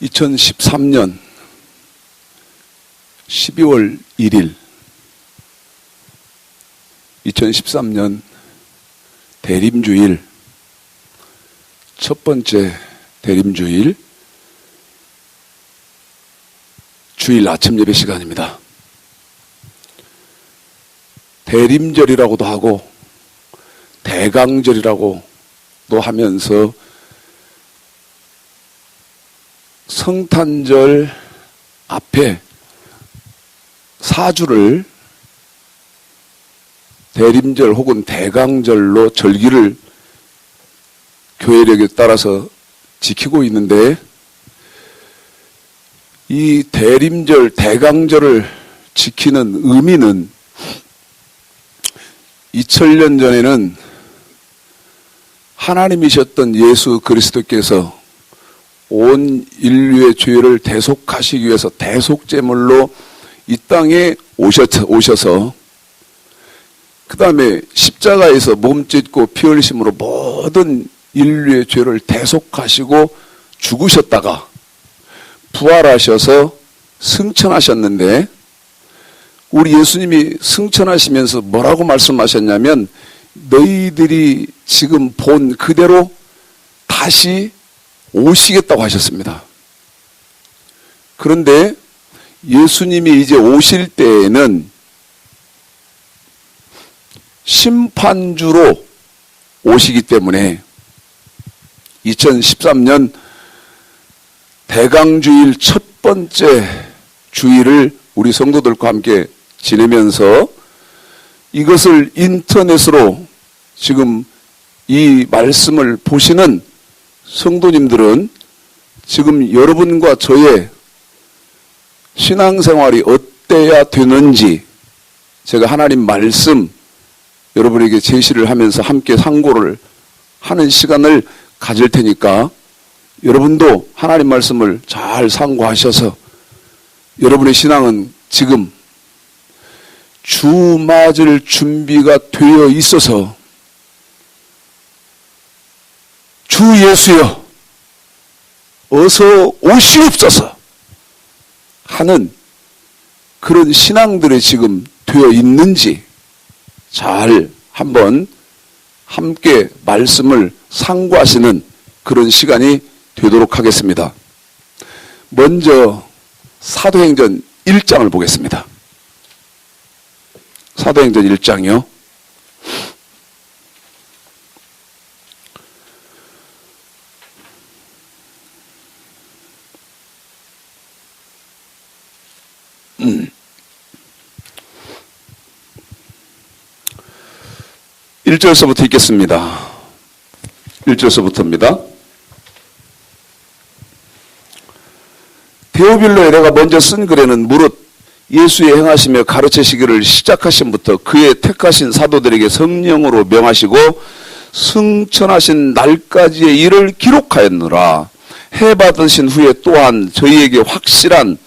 2013년 12월 1일 2013년 대림주일 첫 번째 대림주일 주일 아침 예배 시간입니다. 대림절이라고도 하고 대강절이라고도 하면서 성탄절 앞에 사주를 대림절 혹은 대강절로 절기를 교회력에 따라서 지키고 있는데, 이 대림절, 대강절을 지키는 의미는 2000년 전에는 하나님이셨던 예수 그리스도께서 온 인류의 죄를 대속하시기 위해서 대속제물로 이 땅에 오셔서 그 다음에 십자가에서 몸 찢고 피 흘리심으로 모든 인류의 죄를 대속하시고 죽으셨다가 부활하셔서 승천하셨는데, 우리 예수님이 승천하시면서 뭐라고 말씀하셨냐면, 너희들이 지금 본 그대로 다시 오시겠다고 하셨습니다. 그런데 예수님이 이제 오실 때에는 심판주로 오시기 때문에 2013년 대강주일 첫 번째 주일을 우리 성도들과 함께 지내면서, 이것을 인터넷으로 지금 이 말씀을 보시는 성도님들은 지금 여러분과 저의 신앙생활이 어때야 되는지 제가 하나님 말씀 여러분에게 제시를 하면서 함께 상고를 하는 시간을 가질 테니까, 여러분도 하나님 말씀을 잘 상고하셔서 여러분의 신앙은 지금 주 맞을 준비가 되어 있어서 주 예수여 어서 오시옵소서 하는 그런 신앙들이 지금 되어 있는지 잘 한번 함께 말씀을 상고하시는 그런 시간이 되도록 하겠습니다. 먼저 사도행전 1장을 보겠습니다. 사도행전 1장이요. 일 1절서부터 읽겠습니다. 1절서부터입니다. 데오빌로에 내가 먼저 쓴 글에는 무릇 예수의 행하시며 가르치시기를 시작하신부터 그의 택하신 사도들에게 성령으로 명하시고 승천하신 날까지의 일을 기록하였노라. 해받으신 후에 또한 저희에게 확실한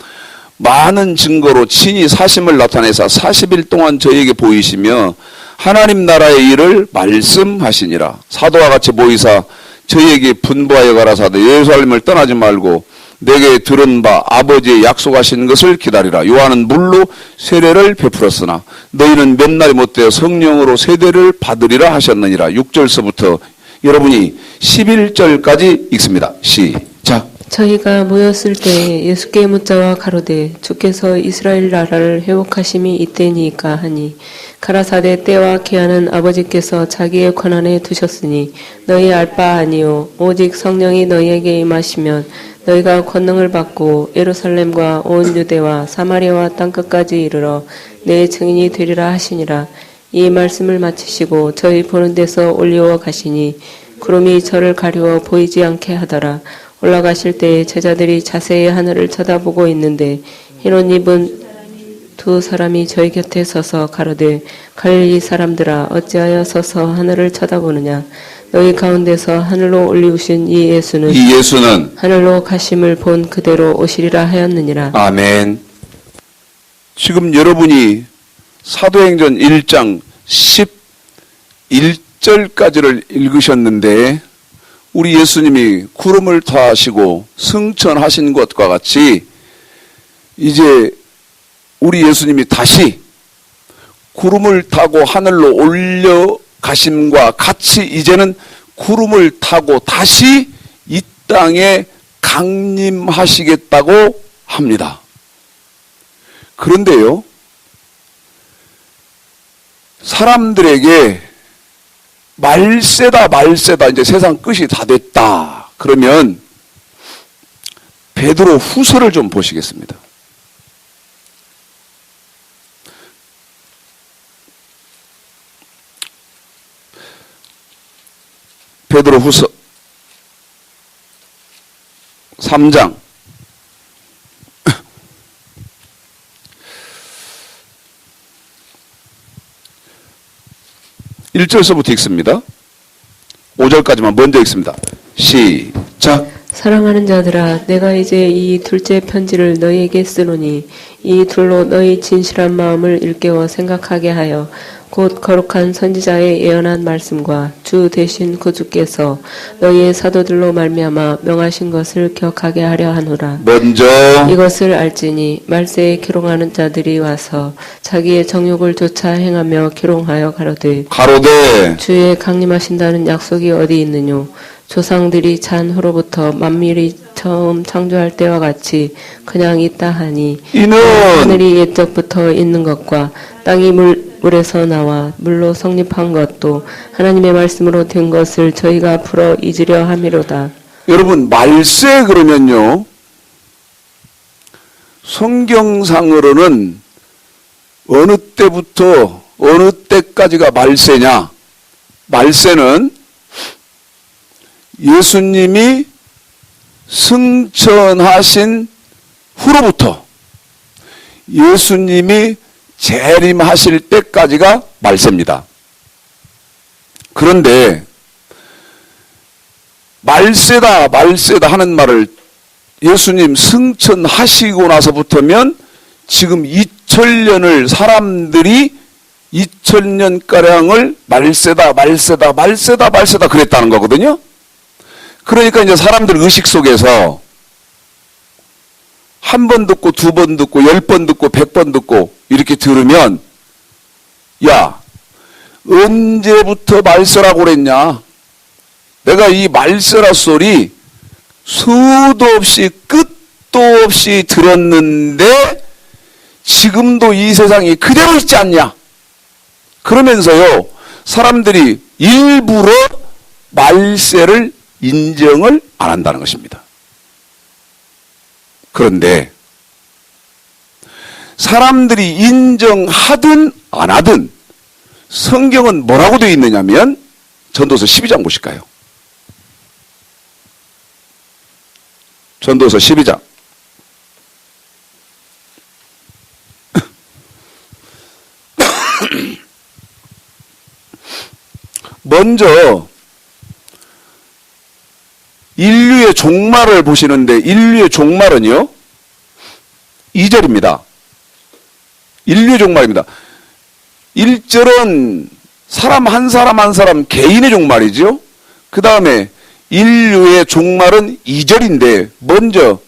많은 증거로 친히 사심을 나타내사 40일 동안 저희에게 보이시며 하나님 나라의 일을 말씀하시니라. 사도와 같이 보이사 저희에게 분부하여 가라사대 예루살렘을 떠나지 말고 내게 들은 바 아버지의 약속하신 것을 기다리라. 요한은 물로 세례를 베풀었으나 너희는 몇 날이 못되어 성령으로 세례를 받으리라 하셨느니라. 6절서부터 여러분이 11절까지 읽습니다. 시작. 저희가 모였을 때 예수께 묻자와 가로되 주께서 이스라엘 나라를 회복하심이 이때니까 하니, 가라사대 때와 기한은 아버지께서 자기의 권한에 두셨으니 너희 알 바 아니요 오직 성령이 너희에게 임하시면 너희가 권능을 받고 예루살렘과 온 유대와 사마리아와 땅끝까지 이르러 내 증인이 되리라 하시니라. 이 말씀을 마치시고 저희 보는 데서 올리워 가시니 구름이 저를 가리워 보이지 않게 하더라. 올라가실 때에 제자들이 자세히 하늘을 쳐다보고 있는데 흰옷 입은 두 사람이 저희 곁에 서서 가로되 갈릴리 사람들아 어찌하여 서서 하늘을 쳐다보느냐. 너희 가운데서 하늘로 올리우신 이 예수는 하늘로 가심을 본 그대로 오시리라 하였느니라. 아멘. 지금 여러분이 사도행전 1장 11절까지를 읽으셨는데 우리 예수님이 구름을 타시고 승천하신 것과 같이 이제 우리 예수님이 다시 구름을 타고 하늘로 올려가심과 같이 이제는 구름을 타고 다시 이 땅에 강림하시겠다고 합니다. 그런데요, 사람들에게 말세다 이제 세상 끝이 다 됐다 그러면 베드로 후서를 좀 보시겠습니다. 베드로 후서 3장 1절서부터 읽습니다. 5절까지만 먼저 읽습니다. 시작. 사랑하는 자들아, 내가 이제 이 둘째 편지를 너희에게 쓰노니 이 둘로 너희 진실한 마음을 일깨워 생각하게 하여 곧 거룩한 선지자의 예언한 말씀과 주 되신 구주께서 너희의 사도들로 말미암아 명하신 것을 기억하게 하려 하노라. 먼저 이것을 알지니 말세에 기롱하는 자들이 와서 자기의 정욕을 쫓아 행하며 기롱하여 가로되 주의 강림하신다는 약속이 어디 있느뇨? 조상들이 잔 후로부터 만민이 처음 창조할 때와 같이 그냥 있다 하니 이는 하늘이 옛적부터 있는 것과 땅이 물에서 나와 물로 성립한 것도 하나님의 말씀으로 된 것을 저희가 풀어 잊으려 함이로다. 여러분, 말세 그러면요, 성경상으로는 어느 때부터 어느 때까지가 말세냐? 말세는 예수님이 승천하신 후로부터 예수님이 재림하실 때까지가 말세입니다. 그런데 말세다 하는 말을 예수님 승천하시고 나서부터면 지금 2000년을 사람들이 2000년가량을 말세다 그랬다는 거거든요. 그러니까 이제 사람들 의식 속에서 한 번 듣고 두 번 듣고 10번 듣고 100번 듣고 이렇게 들으면, 야, 언제부터 말세라고 그랬냐? 내가 이 말세라 소리 수도 없이 끝도 없이 들었는데 지금도 이 세상이 그대로 있지 않냐? 그러면서요, 사람들이 일부러 말세를 인정을 안 한다는 것입니다. 그런데 사람들이 인정하든 안 하든 성경은 뭐라고 되어 있느냐면 전도서 12장 보실까요? 전도서 12장 먼저 인류의 종말을 보시는데, 인류의 종말은요 2절입니다. 인류의 종말입니다. 1절은 사람 한 사람 개인의 종말이죠. 그 다음에 인류의 종말은 2절인데 먼저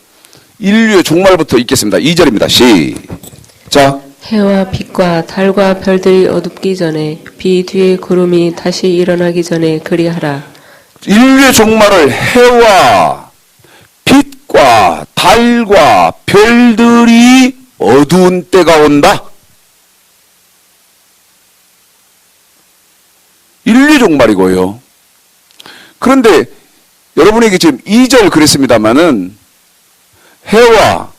인류의 종말부터 읽겠습니다. 2절입니다. 시작. 해와 빛과 달과 별들이 어둡기 전에 비 뒤에 구름이 다시 일어나기 전에 그리하라. 인류의 종말을 해와 빛과 달과 별들이 어두운 때가 온다. 인류의 종말이고요. 그런데 여러분에게 지금 2절 그랬습니다마는 해와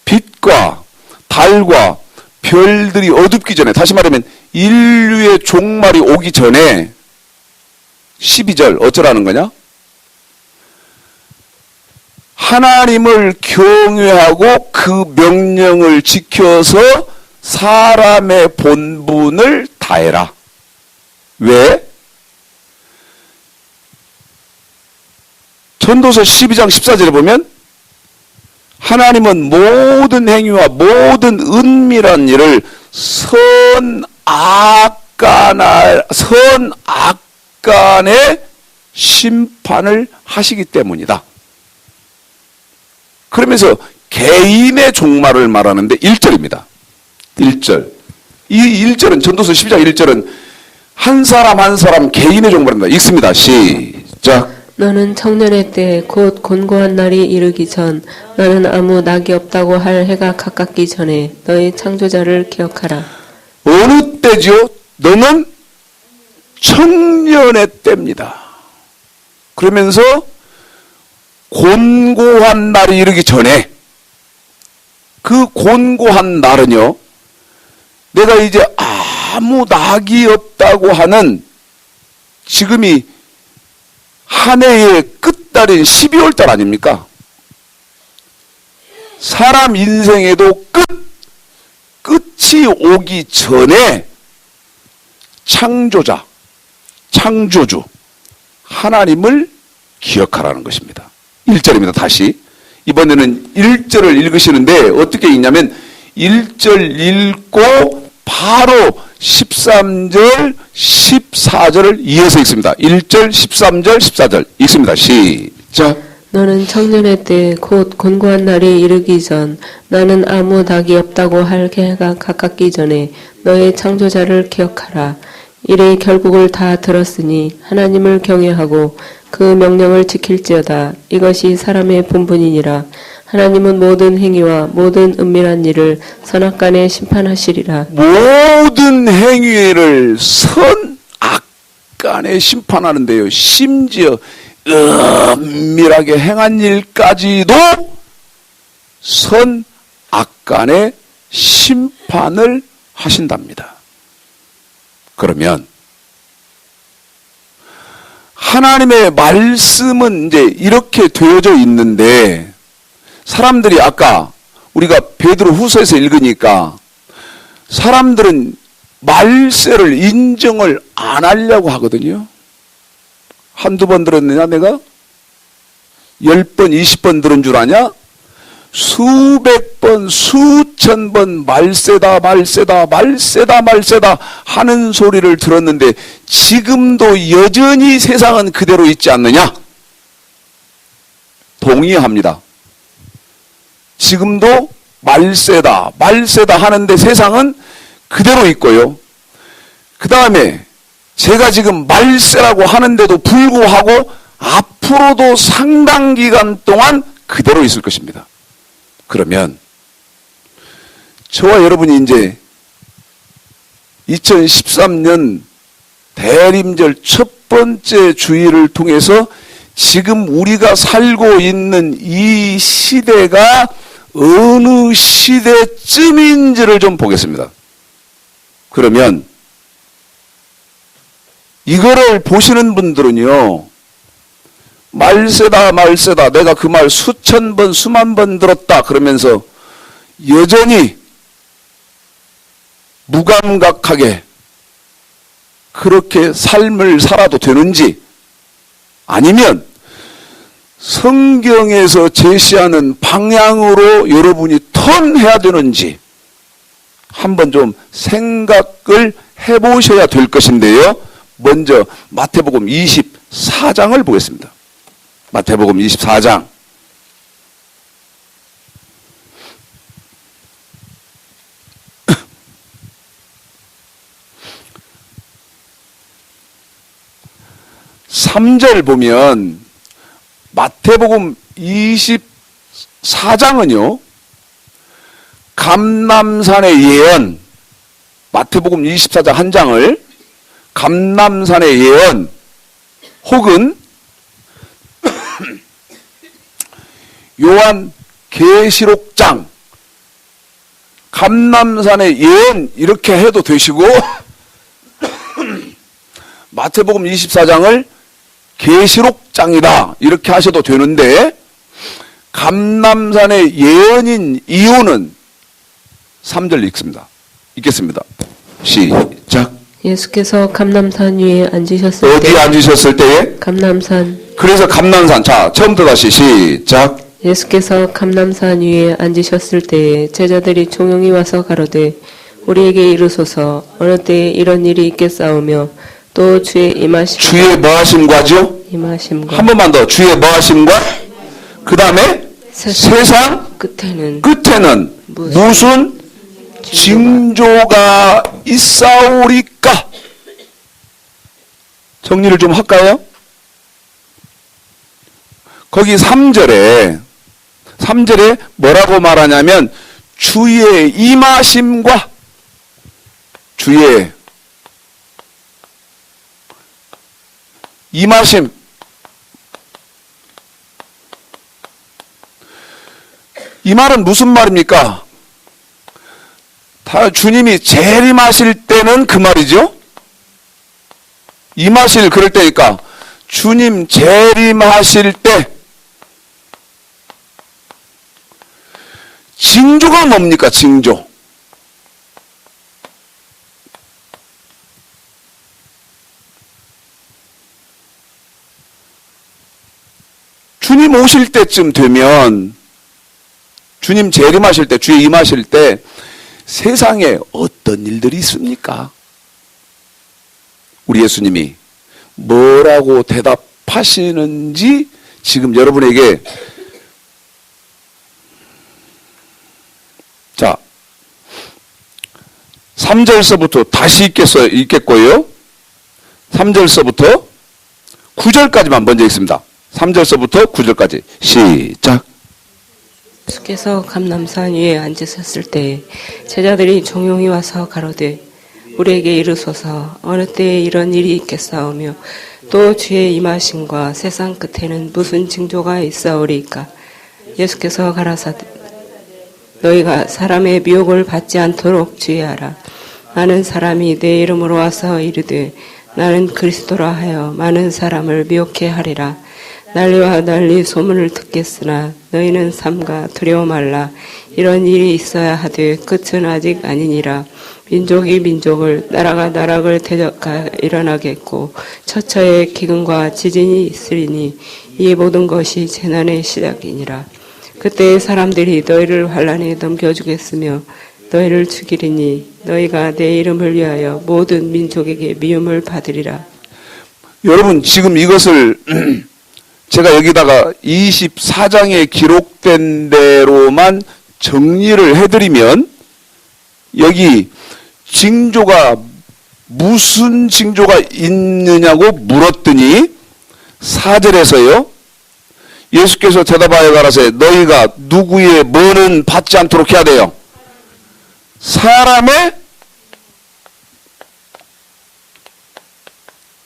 빛과 달과 별들이 어둡기 전에, 다시 말하면 인류의 종말이 오기 전에 12절 어쩌라는 거냐? 하나님을 경외하고 그 명령을 지켜서 사람의 본분을 다해라. 왜? 전도서 12장 14절에 보면 하나님은 모든 행위와 모든 은밀한 일을 선악간에 심판을 하시기 때문이다. 그러면서 개인의 종말을 말하는데 1절입니다. 1절. 이 1절은 전도서 12장 1절은 한 사람 한 사람 개인의 종말입니다. 읽습니다. 시작. 너는 청년의 때 곧 곤고한 날이 이르기 전 너는 아무 낙이 없다고 할 해가 가깝기 전에 너의 창조자를 기억하라. 어느 때지요? 너는 청년의 때입니다. 그러면서 곤고한 날이 이르기 전에 그 곤고한 날은요, 내가 이제 아무 낙이 없다고 하는 지금이 한 해의 끝달인 12월 달 아닙니까? 사람 인생에도 끝이 오기 전에 창조자, 창조주, 하나님을 기억하라는 것입니다. 1절입니다. 다시. 이번에는 1절을 읽으시는데 어떻게 읽냐면 1절 읽고 바로 13절, 14절을 이어서 읽습니다. 1절, 13절, 14절 읽습니다. 시작. 너는 청년의 때 곧 곤고한 날이 이르기 전 나는 아무 낙이 없다고 할 해가 가깝기 전에 너의 창조자를 기억하라. 이래 결국을 다 들었으니 하나님을 경외하고 그 명령을 지킬지어다. 이것이 사람의 본분이니라. 하나님은 모든 행위와 모든 은밀한 일을 선악간에 심판하시리라. 모든 행위를 선악간에 심판하는데요. 심지어 은밀하게 행한 일까지도 선악간에 심판을 하신답니다. 그러면 하나님의 말씀은 이제 이렇게 되어져 있는데 사람들이 아까 우리가 베드로 후서에서 읽으니까 사람들은 말세를 인정을 안 하려고 하거든요. 한두 번 들었느냐 내가? 10번, 20번 들은 줄 아냐? 수백 번, 수천 번 말세다, 말세다, 말세다, 말세다 하는 소리를 들었는데 지금도 여전히 세상은 그대로 있지 않느냐? 동의합니다. 지금도 말세다, 말세다 하는데 세상은 그대로 있고요. 그 다음에 제가 지금 말세라고 하는데도 불구하고 앞으로도 상당 기간 동안 그대로 있을 것입니다. 그러면 저와 여러분이 이제 2013년 대림절 첫 번째 주일을 통해서 지금 우리가 살고 있는 이 시대가 어느 시대쯤인지를 좀 보겠습니다. 그러면 이거를 보시는 분들은요, 말세다, 말세다, 내가 그 말 수천 번, 수만 번 들었다 그러면서 여전히 무감각하게 그렇게 삶을 살아도 되는지, 아니면 성경에서 제시하는 방향으로 여러분이 턴해야 되는지 한번 좀 생각을 해보셔야 될 것인데요. 먼저 마태복음 24장을 보겠습니다. 마태복음 24장. (3절) 보면 마태복음 24장은요 감람산의 예언, 마태복음 24장 한 장을 감람산의 예언 혹은 요한 계시록장, 감람산의 예언 이렇게 해도 되시고 마태복음 24장을 계시록장이다 이렇게 하셔도 되는데 감람산의 예언인 이유는 3절 읽습니다. 읽겠습니다. 시작. 예수께서 감람산 위에 앉으셨을 어디 때 앉으셨을 때에? 감람산. 그래서 감람산. 자, 처음부터 다시 시작. 예수께서 감람산 위에 앉으셨을 때에 제자들이 종용이 와서 가로되 우리에게 이르소서 어느 때에 이런 일이 있겠사오며 또 주의 임하심 주의 뭐하심과죠? 임하심과 한 번만 더 주의 뭐하심과 그 다음에 세상 끝에는 무슨 징조가 있사오리까? 정리를 좀 할까요? 거기 3절에 뭐라고 말하냐면 주의 임하심과 주의 임하심. 이 말은 무슨 말입니까? 다 주님이 재림하실 때는 그 말이죠. 임하실 그럴 때니까 주님 재림하실 때 징조가 뭡니까? 징조. 주님 오실 때쯤 되면 주님 재림하실 때, 주의 임하실 때 세상에 어떤 일들이 있습니까? 우리 예수님이 뭐라고 대답하시는지 지금 여러분에게 자 3절서부터 다시 읽겠고요. 3절서부터 9절까지만 먼저 읽습니다. 3절서부터 9절까지 시작. 예수께서 감람산 위에 앉으셨을 때 제자들이 종용이 와서 가로되 우리에게 이르소서 어느 때에 이런 일이 있겠사오며 또 주의 임하심과 세상 끝에는 무슨 징조가 있사오리까? 예수께서 가라사대 너희가 사람의 미혹을 받지 않도록 주의하라. 많은 사람이 내 이름으로 와서 이르되 나는 그리스도라 하여 많은 사람을 미혹해 하리라. 난리와 난리 소문을 듣겠으나 너희는 삼가 두려워 말라. 이런 일이 있어야 하되 끝은 아직 아니니라. 민족이 민족을 나라가 나라를 대적하여 일어나겠고 처처에 기근과 지진이 있으리니 이 모든 것이 재난의 시작이니라. 그때 사람들이 너희를 환난에 넘겨주겠으며 너희를 죽이리니 너희가 내 이름을 위하여 모든 민족에게 미움을 받으리라. 여러분 지금 이것을 제가 여기다가 24장에 기록된 대로만 정리를 해드리면 여기 징조가 무슨 징조가 있느냐고 물었더니 4절에서요. 예수께서 대답하여 가라사대 너희가 누구의 뭐는 받지 않도록 해야 돼요.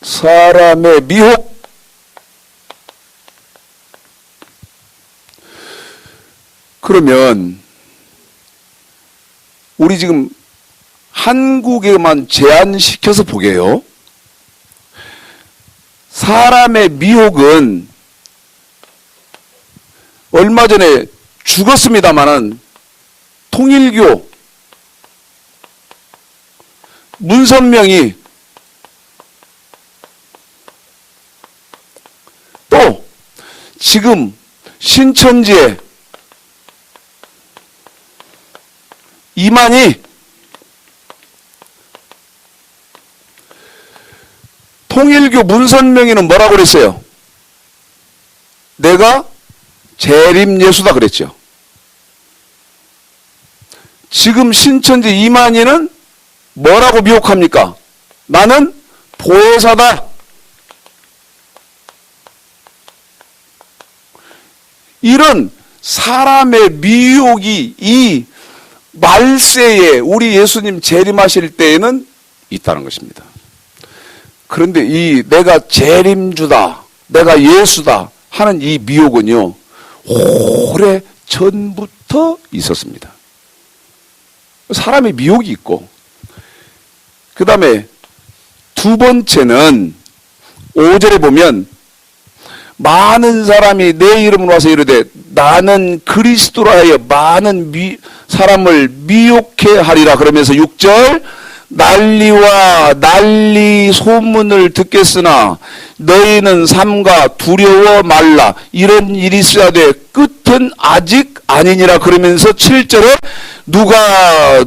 사람의 미혹. 그러면 우리 지금 한국에만 제한시켜서 보게요. 사람의 미혹은 얼마 전에 죽었습니다마는 통일교 문선명이 또 지금 신천지에 이만희 통일교 문선명이는 뭐라고 그랬어요? 내가 재림 예수다 그랬죠. 지금 신천지 이만희는 뭐라고 미혹합니까? 나는 보혜사다. 이런 사람의 미혹이 이 말세에 우리 예수님 재림하실 때에는 있다는 것입니다. 그런데 이 내가 재림주다, 내가 예수다 하는 이 미혹은요, 오래 전부터 있었습니다. 사람의 미혹이 있고, 그 다음에 두 번째는 5절에 보면 많은 사람이 내 이름으로 와서 이르되 나는 그리스도라 하여 많은 사람을 미혹해 하리라. 그러면서 6절 난리와 난리 소문을 듣겠으나 너희는 삼가 두려워 말라. 이런 일이 있어야 돼. 끝은 아직 아니니라. 그러면서 7절에 누가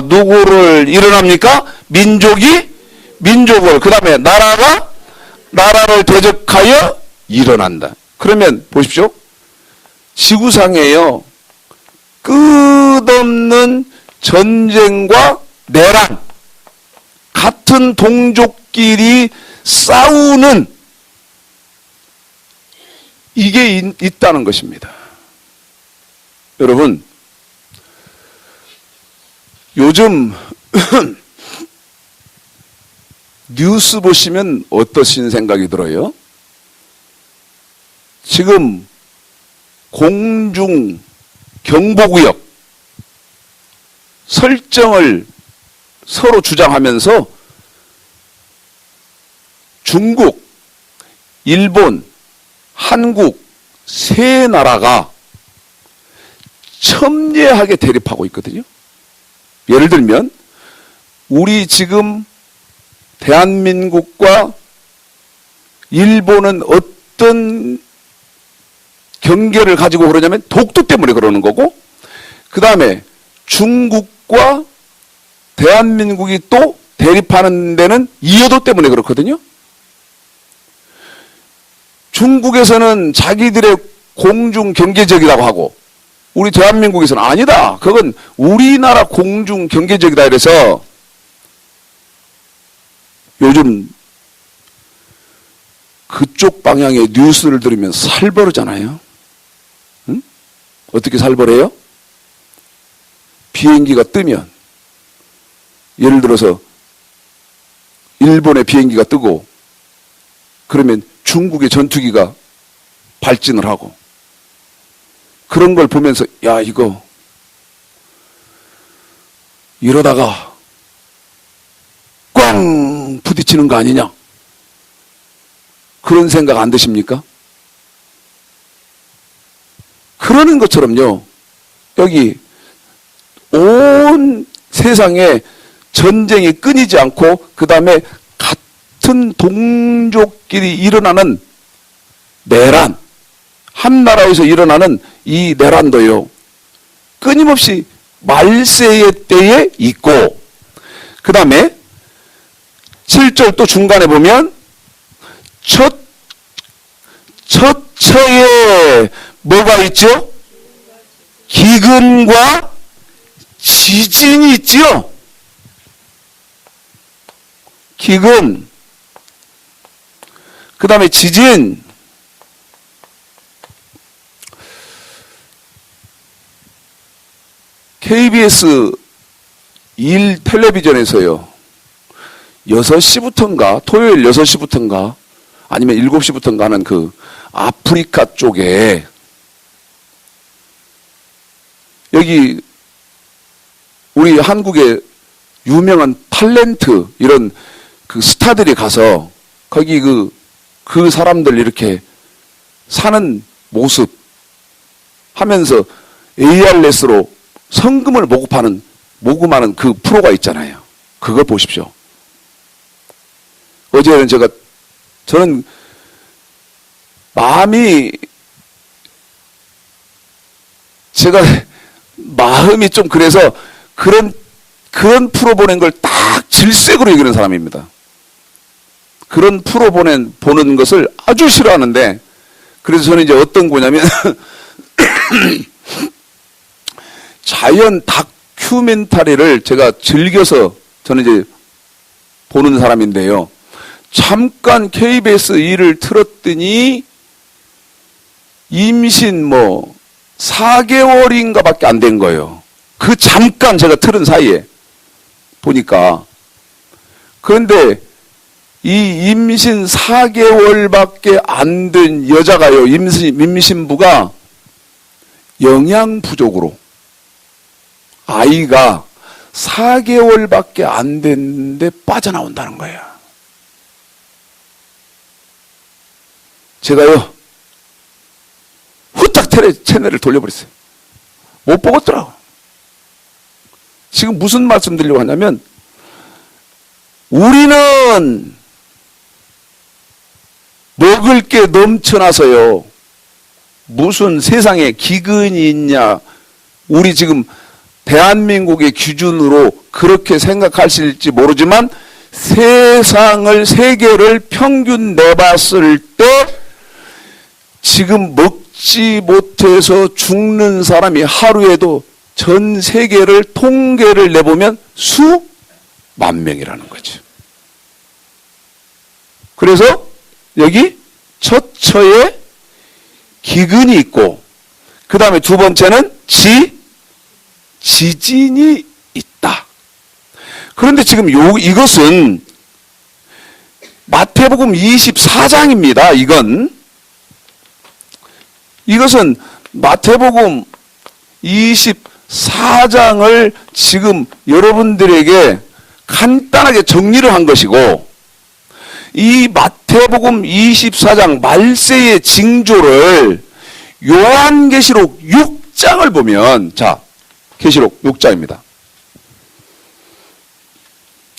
누구를 일어납니까? 민족이 민족을, 그 다음에 나라가 나라를 대적하여 일어난다. 그러면 보십시오. 지구상에요. 끝없는 전쟁과 내란, 같은 동족끼리 싸우는 이게 있다는 것입니다. 여러분, 요즘 뉴스 보시면 어떠신 생각이 들어요? 지금 공중 경보구역 설정을 서로 주장하면서 중국, 일본, 한국 세 나라가 첨예하게 대립하고 있거든요. 예를 들면 우리 지금 대한민국과 일본은 어떤 경계를 가지고 그러냐면 독도 때문에 그러는 거고, 그 다음에 중국과 대한민국이 또 대립하는 데는 이해도 때문에 그렇거든요. 중국에서는 자기들의 공중 경계적이라고 하고, 우리 대한민국에서는 아니다, 그건 우리나라 공중 경계적이다 이래서 요즘 그쪽 방향의 뉴스를 들으면 살벌하잖아요. 응? 어떻게 살벌해요? 비행기가 뜨면, 예를 들어서 일본의 비행기가 뜨고 그러면 중국의 전투기가 발진을 하고, 그런 걸 보면서 야, 이거 이러다가 꽝 부딪히는 거 아니냐, 그런 생각 안 드십니까? 그러는 것처럼요, 여기 온 세상에 전쟁이 끊이지 않고 그 다음에 같은 동족끼리 일어나는 내란, 한 나라에서 일어나는 이 내란도요, 끊임없이 말세의 때에 있고, 그 다음에 7절 또 중간에 보면 첫 처에 뭐가 있죠? 기근과 지진이 있죠? 기근, 그 다음에 지진. KBS 1 텔레비전에서요, 6시부터인가, 토요일 6시부터인가, 아니면 7시부터인가 하는 그 아프리카 쪽에, 여기 우리 한국의 유명한 탤런트, 이런 그 스타들이 가서 거기 그 사람들 이렇게 사는 모습 하면서 ARS로 성금을 모금하는 그 프로가 있잖아요. 그걸 보십시오. 어제는 저는 마음이 좀 그래서 그런 프로 보낸 걸 딱 질색으로 여기는 사람입니다. 그런 프로 보는 것을 아주 싫어하는데, 그래서 저는 이제 어떤 거냐면 자연 다큐멘터리를 제가 즐겨서 저는 이제 보는 사람인데요. 잠깐 KBS 1을 틀었더니 임신 4개월인가 밖에 안 된 거예요. 그 잠깐 제가 틀은 사이에 보니까. 그런데 이 임신 4개월밖에 안 된 여자가요, 임신부가 영양 부족으로 아이가 4개월밖에 안 됐는데 빠져나온다는 거예요. 제가요, 후딱 채널을 돌려버렸어요. 못 보겠더라고. 지금 무슨 말씀 드리려고 하냐면, 우리는 먹을 게 넘쳐나서요, 무슨 세상에 기근이 있냐, 우리 지금 대한민국의 기준으로 그렇게 생각하실지 모르지만 세계를 평균 내봤을 때 지금 먹지 못해서 죽는 사람이 하루에도 전 세계를 통계를 내보면 수만 명이라는 거죠. 그래서 여기 처처에 기근이 있고, 그 다음에 두 번째는 지진이 있다. 그런데 지금 이것은 마태복음 24장입니다. 이것은 마태복음 24장을 지금 여러분들에게 간단하게 정리를 한 것이고, 이 마태복음 24장 말세의 징조를 요한계시록 6장을 보면, 자, 계시록 6장입니다.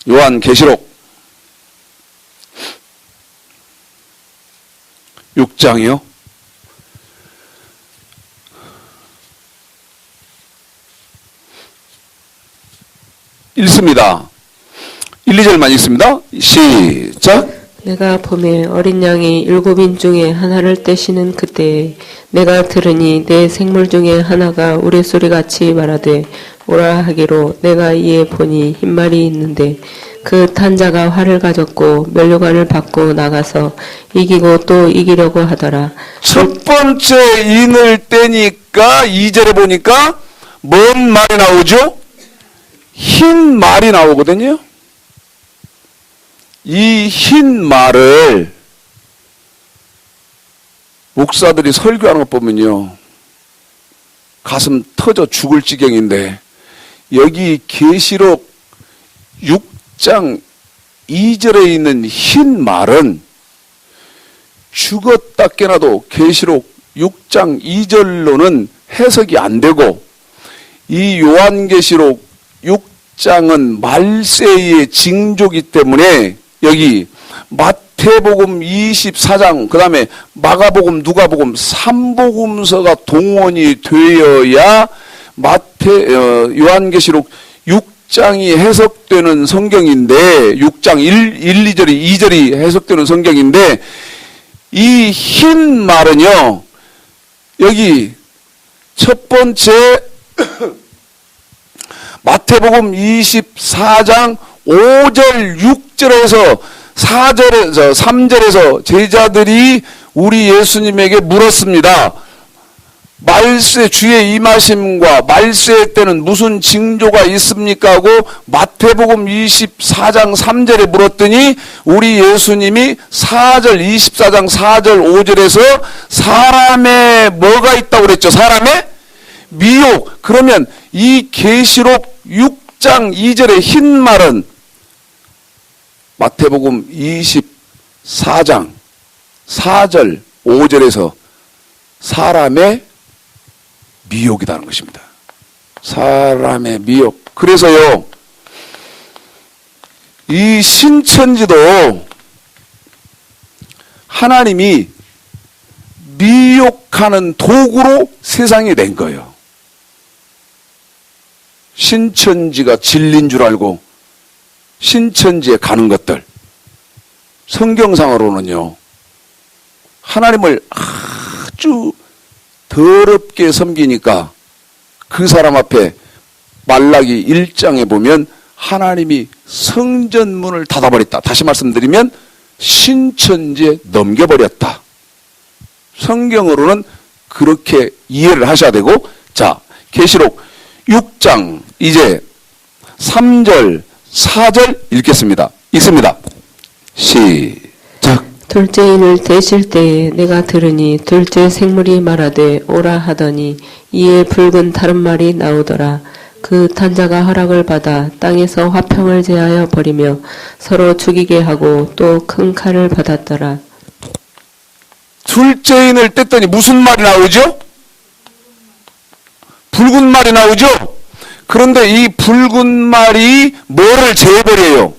요한계시록 6장이요. 읽습니다. 1, 2절만 읽습니다. 시작. 내가 봄에 어린 양이 7인 중에 하나를 떼시는 그때에 내가 들으니 내 생물 중에 하나가 우레소리같이 말하되 오라 하기로, 내가 이에 보니 흰말이 있는데 그 탄 자가 활을 가졌고 면류관을 받고 나가서 이기고 또 이기려고 하더라. 첫 번째 인을 떼니까 2절에 보니까 뭔 말이 나오죠? 흰 말이 나오거든요. 이 흰 말을 목사들이 설교하는 것 보면요, 가슴 터져 죽을 지경인데, 여기 계시록 6장 2절에 있는 흰 말은 죽었다 깨나도 계시록 6장 2절로는 해석이 안 되고, 이 요한계시록 6장은 말세의 징조기 때문에 여기 마태복음 24장, 그 다음에 마가복음, 누가복음 3복음서가 동원이 되어야 요한계시록 6장이 해석되는 성경인데, 6장 1, 2절이 해석되는 성경인데, 이 흰 말은요, 여기 첫 번째 마태복음 24장 5절, 6절에서 4절에서 3절에서 제자들이 우리 예수님에게 물었습니다. 말세, 주의 임하심과 말세 때는 무슨 징조가 있습니까? 하고 마태복음 24장 3절에 물었더니 우리 예수님이 24장 4절 5절에서 사람의 뭐가 있다고 그랬죠? 사람의 미혹. 그러면 이 계시록 6장 2절의 흰 말은 마태복음 24장 4절 5절에서 사람의 미혹이라는 것입니다. 사람의 미혹. 그래서요, 이 신천지도 하나님이 미혹하는 도구로 세상에 낸 거예요. 신천지가 진리인 줄 알고 신천지에 가는 것들, 성경상으로는요, 하나님을 아주 더럽게 섬기니까 그 사람 앞에 말라기 1장에 보면 하나님이 성전문을 닫아버렸다. 다시 말씀드리면 신천지에 넘겨버렸다. 성경으로는 그렇게 이해를 하셔야 되고, 자, 계시록 6장 이제 3절 4절 읽겠습니다. 읽습니다. 시작. 둘째인을 대실 때에 내가 들으니 둘째 생물이 말하되 오라 하더니 이에 붉은 다른 말이 나오더라. 그 탄자가 허락을 받아 땅에서 화평을 제하여 버리며 서로 죽이게 하고 또 큰 칼을 받았더라. 둘째인을 뗐더니 무슨 말이 나오죠? 붉은 말이 나오죠? 그런데 이 붉은 말이 뭐를 제해버려요?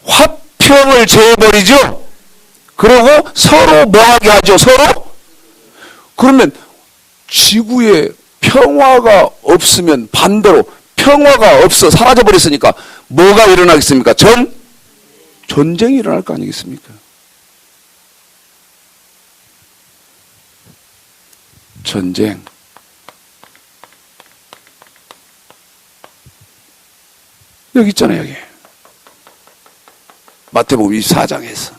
화평을 제해버리죠? 그리고 서로 뭐하게 하죠? 서로? 그러면 지구에 평화가 없으면 반대로 평화가 없어 사라져버렸으니까 뭐가 일어나겠습니까? 전쟁이 일어날 거 아니겠습니까? 전쟁. 여기 있잖아요, 여기. 마태복음 24장에서.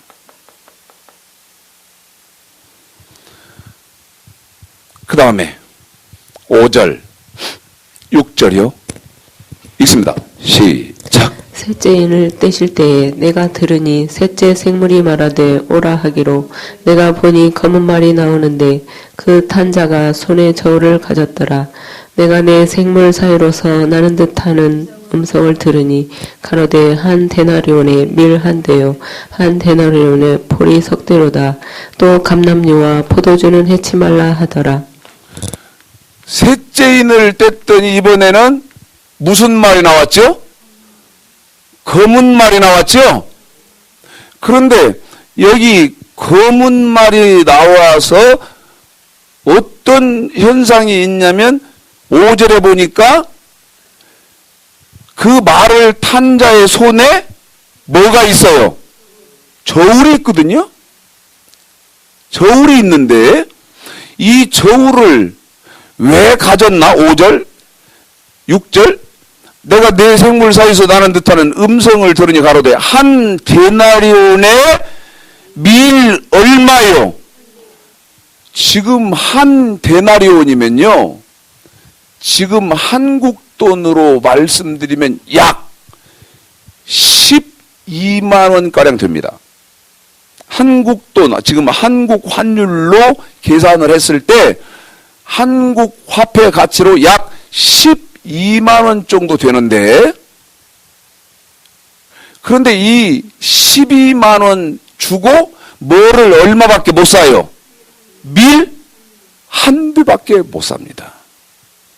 그 다음에 5절, 6절이요. 읽습니다. 시작. 셋째 인을 떼실 때에 내가 들으니 셋째 생물이 말하되 오라 하기로 내가 보니 검은 말이 나오는데 그 탄 자가 손에 저울을 가졌더라. 내가 내 생물 사이로서 나는 듯하는 음성을 들으니 가로되 한 데나리온에 밀 한 대요 한 데나리온에 보리 석 대로다. 또 감람류와 포도주는 해치 말라 하더라. 셋째 인을 뗐더니 이번에는 무슨 말이 나왔죠? 검은 말이 나왔죠? 그런데 여기 검은 말이 나와서 어떤 현상이 있냐면 5절에 보니까 그 말을 탄 자의 손에 뭐가 있어요? 저울이 있거든요? 저울이 있는데 이 저울을 왜 가졌나? 5절, 6절 내가 내 생물 사이에서 나는 듯하는 음성을 들으니 가로되 한 데나리온에 밀 얼마요? 지금 한 데나리온이면요, 지금 한국 돈으로 말씀드리면 약 12만 원가량 됩니다. 한국 돈, 지금 한국 환율로 계산을 했을 때 한국 화폐 가치로 약 12만 원 정도 되는데, 그런데 이 12만 원 주고 뭐를 얼마밖에 못 사요? 밀 한 대밖에 못 삽니다.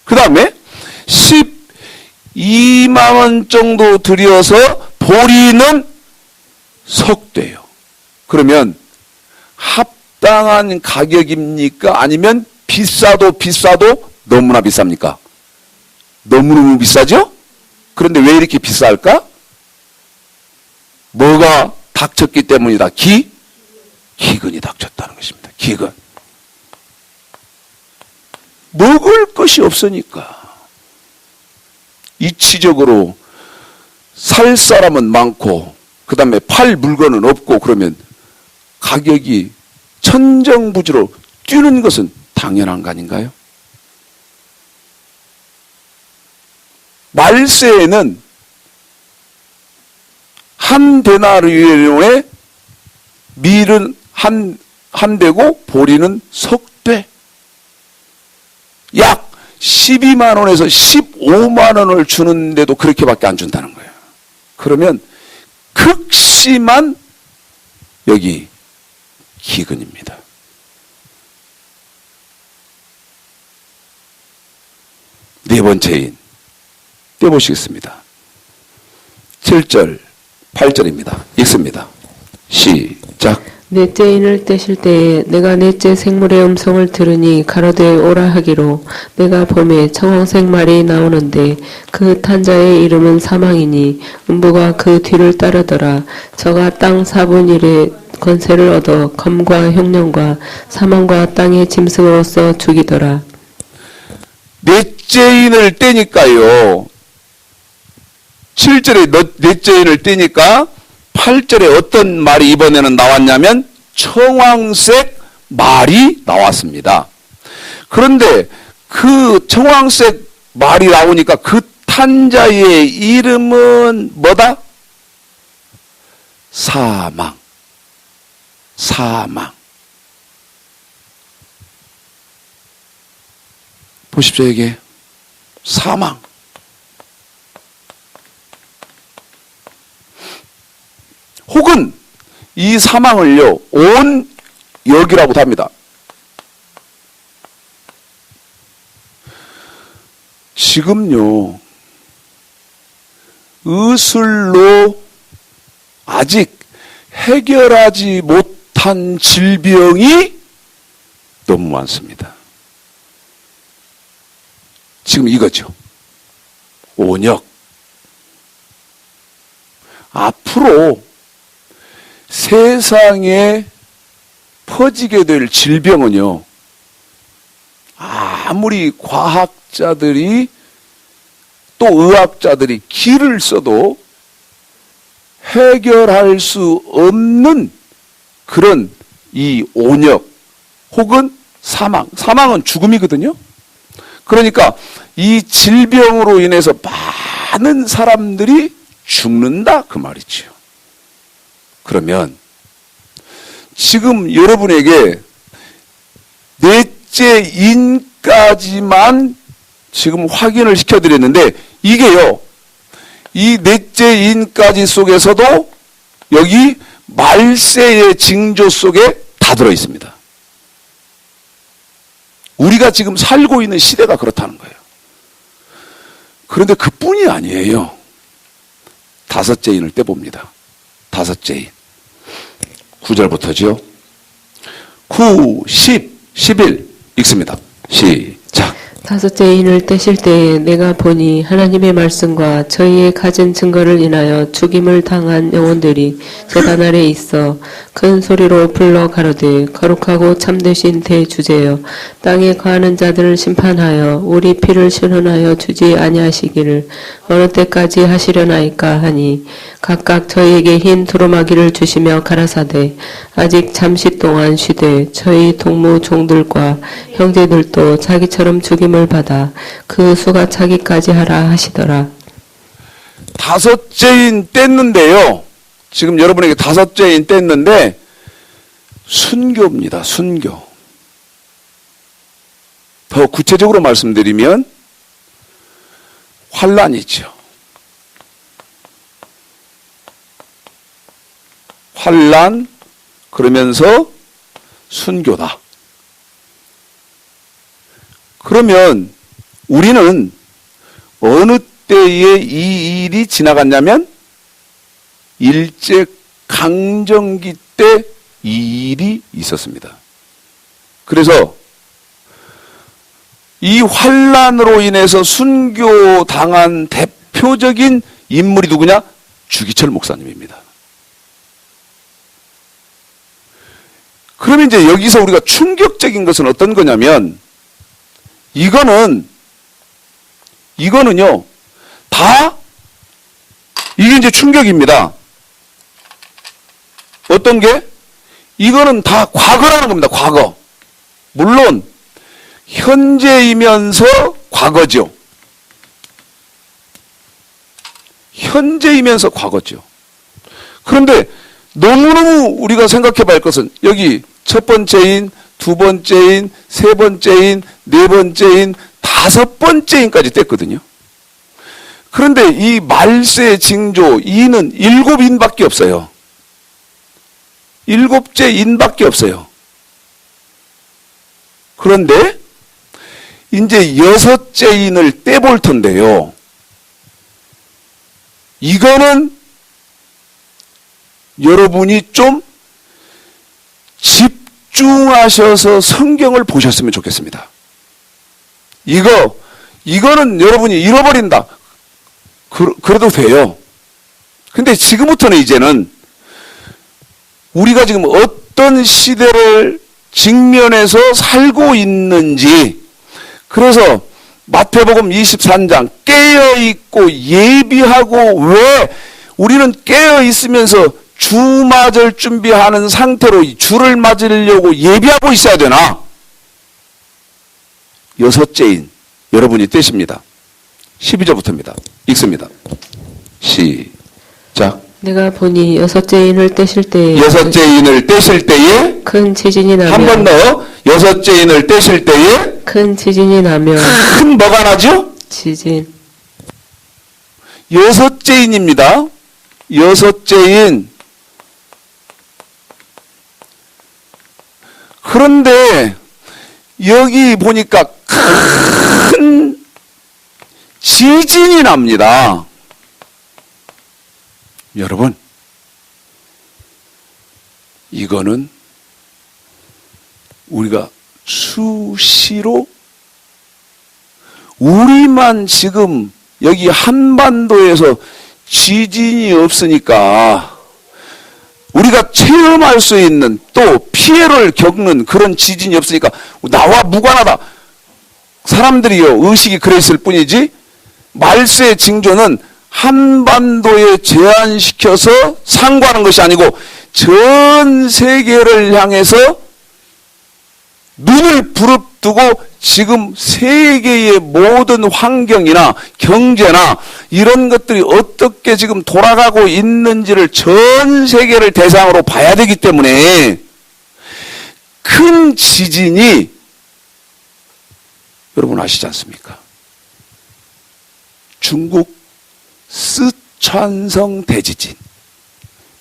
그 다음에 12만 원 정도 들여서 보리는 석 대요. 그러면 합당한 가격입니까? 아니면 비싸도 너무나 비쌉니까? 너무너무 비싸죠? 그런데 왜 이렇게 비쌀까? 뭐가 닥쳤기 때문이다. 기근이 닥쳤다는 것입니다. 기근. 먹을 것이 없으니까. 이치적으로 살 사람은 많고 그 다음에 팔 물건은 없고, 그러면 가격이 천정부지로 뛰는 것은 당연한 거 아닌가요? 말세에는 한 데나리온에 밀은 한 대고 보리는 석 대. 약 12만 원에서 15만 원을 주는데도 그렇게밖에 안 준다는 거예요. 그러면 극심한 여기 기근입니다. 네 번째인 떼보시겠습니다. 7절, 8절입니다. 읽습니다. 시작. 넷째 인을 떼실 때에 내가 넷째 생물의 음성을 들으니 가로되 오라 하기로 내가 봄에 청황색 말이 나오는데 그 탄자의 이름은 사망이니 음부가 그 뒤를 따르더라. 저가 땅 4분 1의 권세를 얻어 검과 흉년과 사망과 땅의 짐승으로서 죽이더라. 넷째 인을 떼니까요. 7절에 넷째 인을 떼니까 8절에 어떤 말이 이번에는 나왔냐면 청황색 말이 나왔습니다. 그런데 그 청황색 말이 나오니까 그 탄자의 이름은 뭐다? 사망. 보십시오, 이게 사망. 혹은 이 사망을요, 온역이라고도 합니다. 지금요, 의술로 아직 해결하지 못한 질병이 너무 많습니다. 지금 이거죠. 온역. 앞으로 세상에 퍼지게 될 질병은요, 아무리 과학자들이 또 의학자들이 기를 써도 해결할 수 없는 그런 이 온역 혹은 사망. 사망은 죽음이거든요. 그러니까 이 질병으로 인해서 많은 사람들이 죽는다 그 말이지요. 그러면 지금 여러분에게 넷째 인까지만 지금 확인을 시켜드렸는데 이게요, 이 넷째 인까지 속에서도 여기 말세의 징조 속에 다 들어있습니다. 우리가 지금 살고 있는 시대가 그렇다는 거예요. 그런데 그뿐이 아니에요. 다섯째 인을 떼봅니다. 다섯째 인. 9절부터죠. 9, 10, 11 읽습니다. 시작. 다섯째 인을 떼실 때에 내가 보니 하나님의 말씀과 저희의 가진 증거를 인하여 죽임을 당한 영혼들이 제단 아래 있어 큰 소리로 불러 가로되 거룩하고 참되신 대주제여 땅에 거하는 자들을 심판하여 우리 피를 신원하여 주지 아니하시기를 어느 때까지 하시려나이까 하니 각각 저희에게 흰 두루마기를 주시며 가라사대 아직 잠시 동안 쉬되 저희 동무 종들과 형제들도 자기처럼 죽임을 받아 그 수가 차기까지 하라 하시더라. 다섯째인 뗐는데요. 지금 여러분에게 다섯째인 뗐는데 순교입니다. 순교. 더 구체적으로 말씀드리면 환란이죠. 환란 그러면서 순교다. 그러면 우리는 어느 때에 이 일이 지나갔냐면 일제강점기 때 이 일이 있었습니다. 그래서 이 환란으로 인해서 순교당한 대표적인 인물이 누구냐? 주기철 목사님입니다. 그러면 이제 여기서 우리가 충격적인 것은 어떤 거냐면 이거는요, 다, 이게 이제 충격입니다. 어떤 게? 이거는 다 과거라는 겁니다, 과거. 물론, 현재이면서 과거죠. 현재이면서 과거죠. 그런데 너무너무 우리가 생각해 봐야 할 것은 여기 첫 번째인, 두 번째인, 세 번째인, 네 번째인, 다섯 번째인까지 뗐거든요. 그런데 이 말세 징조 인은 7인밖에 없어요. 7째 인밖에 없어요. 그런데 이제 6째 인을 떼볼 텐데요. 이거는 여러분이 좀 집중하셔서 성경을 보셨으면 좋겠습니다. 이거는 여러분이 잃어버린다. 그래도 돼요. 근데 지금부터는 이제는 우리가 지금 어떤 시대를 직면해서 살고 있는지, 그래서 마태복음 23장 깨어있고 예비하고, 왜 우리는 깨어있으면서 주 맞을 준비하는 상태로 주를 맞으려고 예비하고 있어야 되나? 6째인 여러분이 떼십니다. 12절부터입니다. 읽습니다. 시작. 내가 보니 6째 인을 떼실 때에 6째 인을 떼실 때에 큰 지진이 나며 한 번 더 6째 인을 떼실 때에 큰 지진이 나며 큰 뭐가 나죠? 지진 6째 인입니다. 6째 인. 그런데 여기 보니까 큰 지진이 납니다. 여러분, 이거는 우리가 수시로 우리만 지금 여기 한반도에서 지진이 없으니까 우리가 체험할 수 있는 또 피해를 겪는 그런 지진이 없으니까 나와 무관하다. 사람들이요, 의식이 그랬을 뿐이지 말세의 징조는 한반도에 제한시켜서 상고하는 것이 아니고 전 세계를 향해서 눈을 부릅뜨고 지금 세계의 모든 환경이나 경제나 이런 것들이 어떻게 지금 돌아가고 있는지를 전 세계를 대상으로 봐야 되기 때문에 큰 지진이 여러분 아시지 않습니까? 중국 쓰촨성 대지진,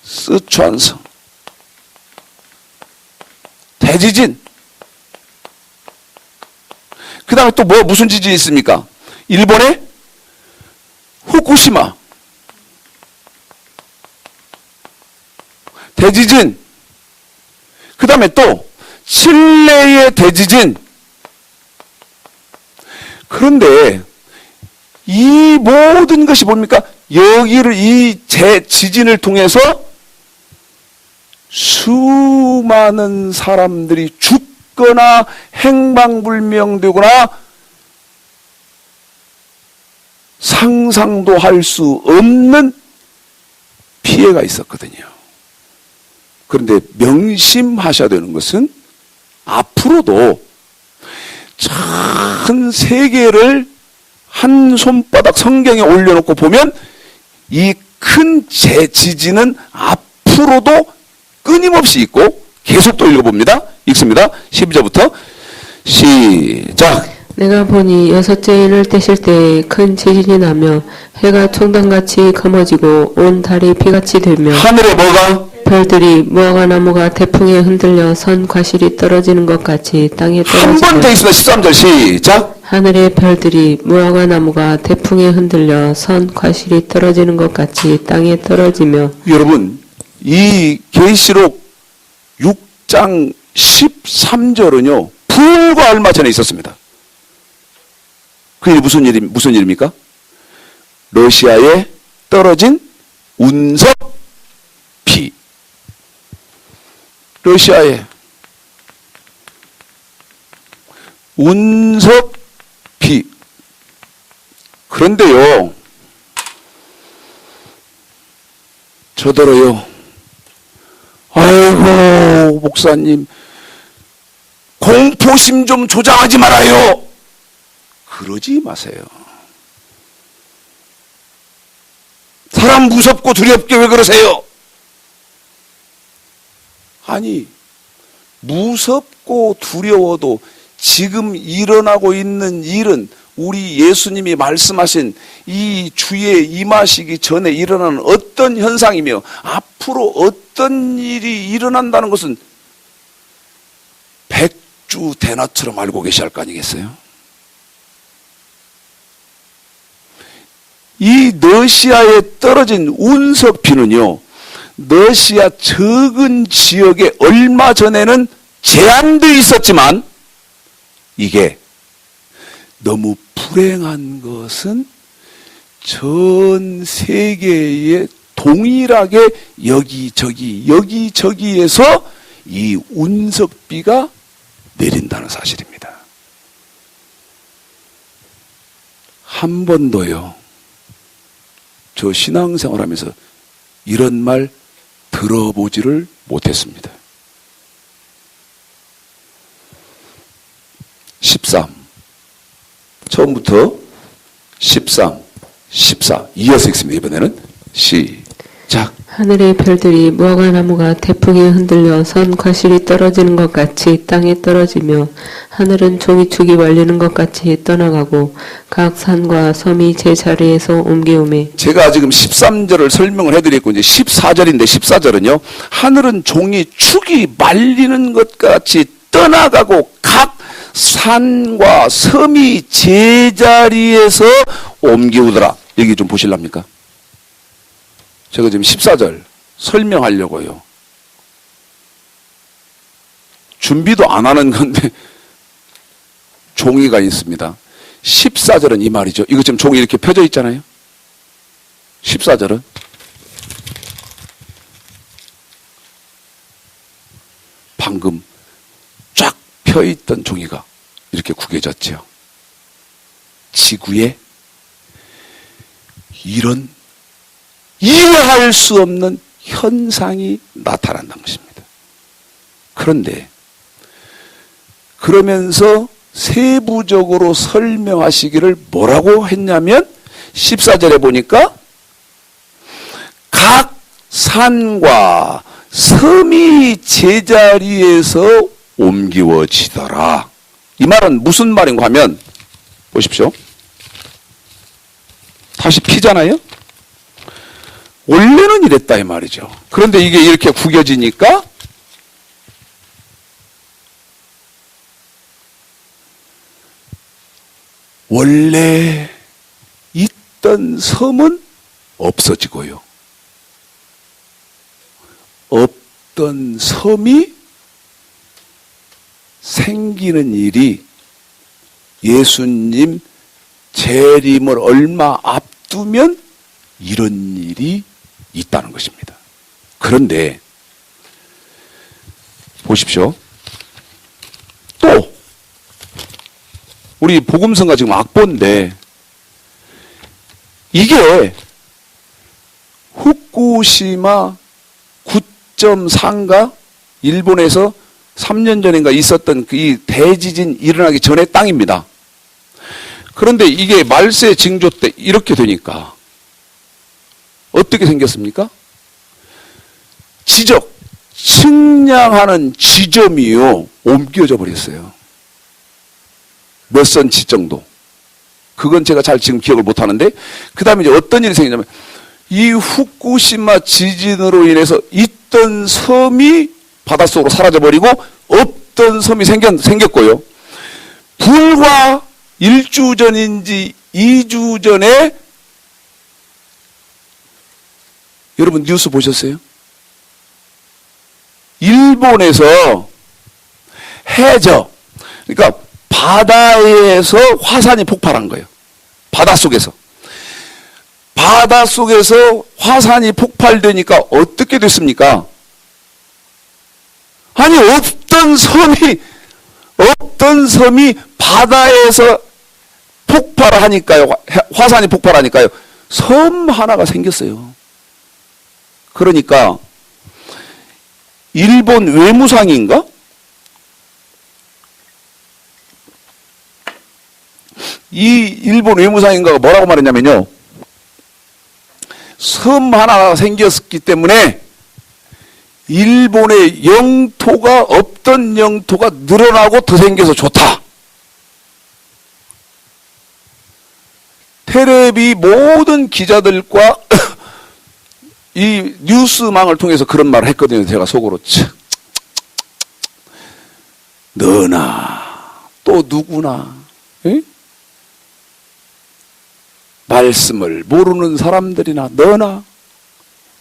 쓰촨성 대지진. 그 다음에 또 무슨 지진이 있습니까? 일본의 후쿠시마 대지진. 그 다음에 또 칠레의 대지진. 그런데 이 모든 것이 뭡니까? 여기를 이 지진을 통해서 수많은 사람들이 죽거나 행방불명되거나 상상도 할 수 없는 피해가 있었거든요. 그런데 명심하셔야 되는 것은 앞으로도 전 세계를 한 손바닥 성경에 올려놓고 보면 이 큰 지진은 앞으로도 끊임없이 있고 계속 또 읽어봅니다. 읽습니다. 12절부터 시작. 내가 보니 여섯째 인을 떼실 때에 큰 지진이 나며 해가 총단같이 검어지고 온 달이 피같이 되며 하늘에 뭐가? 별들이 무화과 나무가 태풍에 흔들려 선 과실이 떨어지는 것 같이 땅에 한 번 더 떨어지며 있습니다. 13절 시작. 하늘의 별들이 무화과 나무가 태풍에 흔들려 선 과실이 떨어지는 것 같이 땅에 떨어지며. 여러분 이 계시록 6장 13절은요 불과 얼마 전에 있었습니다. 그게 무슨 일입니까? 러시아에 떨어진 운석피. 러시아에 운석피. 그런데요, 저더러요, 아이고 목사님 공포심 좀 조장하지 말아요. 그러지 마세요. 사람 무섭고 두렵게 왜 그러세요? 아니, 무섭고 두려워도 지금 일어나고 있는 일은 우리 예수님이 말씀하신 이 주에 임하시기 전에 일어나는 어떤 현상이며 앞으로 어떤 일이 일어난다는 것은 백주대낮처럼 알고 계셔야 할 거 아니겠어요? 이 러시아에 떨어진 운석피는요, 러시아 적은 지역에 얼마 전에는 제한되어 있었지만 이게 너무 불행한 것은 전 세계에 동일하게 여기저기에서 이 운석비가 내린다는 사실입니다. 한 번도요, 저 신앙생활하면서 이런 말 들어보지를 못했습니다. 13. 처음부터 13, 14 이어서 읽습니다. 이번에는 시작. 하늘의 별들이 무화과 나무가 태풍에 흔들려 선 과실이 떨어지는 것 같이 땅에 떨어지며 하늘은 종이축이 말리는 것 같이 떠나가고 각 산과 섬이 제 자리에서 옮겨오매. 제가 지금 13절을 설명을 해드렸고 이제 14절인데 14절은요. 하늘은 종이축이 말리는 것 같이 떠나가고 각 산과 섬이 제자리에서 옮겨오더라. 여기 좀 보실랍니까? 제가 지금 14절 설명하려고요. 준비도 안 하는 건데 종이가 있습니다. 14절은 이 말이죠. 이거 지금 종이 이렇게 펴져 있잖아요. 14절은 방금 쫙 펴있던 종이가 이렇게 구겨졌죠. 지구에 이런 이해할 수 없는 현상이 나타난다는 것입니다. 그런데 그러면서 세부적으로 설명하시기를 뭐라고 했냐면 14절에 보니까 각 산과 섬이 제자리에서 옮기워지더라. 이 말은 무슨 말인가 하면 보십시오. 다시 피잖아요. 원래는 이랬다 이 말이죠. 그런데 이게 이렇게 구겨지니까 원래 있던 섬은 없어지고요. 없던 섬이 생기는 일이 예수님 재림을 얼마 앞두면 이런 일이 있다는 것입니다. 그런데 보십시오. 또 우리 복음서가 지금 악보인데 이게 후쿠시마 9.4인가 일본에서 3년 전인가 있었던 이 대지진 일어나기 전의 땅입니다. 그런데 이게 말세 징조 때 이렇게 되니까 어떻게 생겼습니까? 지적, 측량하는 지점이요 옮겨져 버렸어요. 몇 센치 정도. 그건 제가 잘 지금 기억을 못 하는데 그 다음에 이제 어떤 일이 생기냐면 이 후쿠시마 지진으로 인해서 있던 섬이 바닷속으로 사라져버리고 없던 섬이 생겼고요. 불과 1주 전인지 2주 전에 여러분 뉴스 보셨어요? 일본에서 해저, 그러니까 바다에서 화산이 폭발한 거예요. 바닷속에서. 바닷속에서 화산이 폭발되니까 어떻게 됐습니까? 아니 없던 섬이 바다에서 폭발하니까요. 화산이 폭발하니까요. 섬 하나가 생겼어요. 그러니까 일본 외무상인가? 이 일본 외무상인가가 뭐라고 말했냐면요. 섬 하나가 생겼기 때문에 일본의 영토가 없던 영토가 늘어나고 더 생겨서 좋다. 테레비 모든 기자들과 이 뉴스망을 통해서 그런 말을 했거든요. 제가 속으로 너나 또 누구나 에? 말씀을 모르는 사람들이나 너나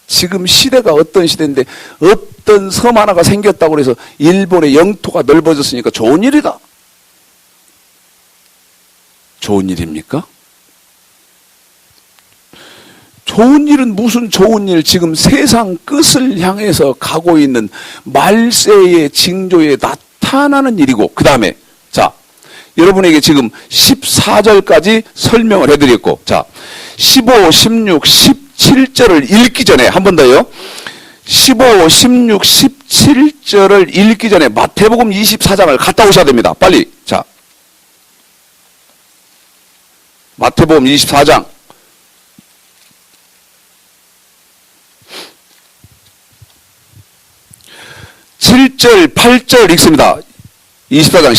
지금 시대가 어떤 시대인데 없던 섬 하나가 생겼다고 해서 일본의 영토가 넓어졌으니까 좋은 일이다. 좋은 일입니까? 좋은 일은 무슨 좋은 일, 지금 세상 끝을 향해서 가고 있는 말세의 징조에 나타나는 일이고, 그 다음에 자 여러분에게 지금 14절까지 설명을 해드렸고, 자 15, 16, 17절을 읽기 전에 한 번 더요. 15, 16, 17절을 읽기 전에 마태복음 24장을 갔다 오셔야 됩니다. 빨리. 자 마태복음 24장 7절, 8절 읽습니다. 24장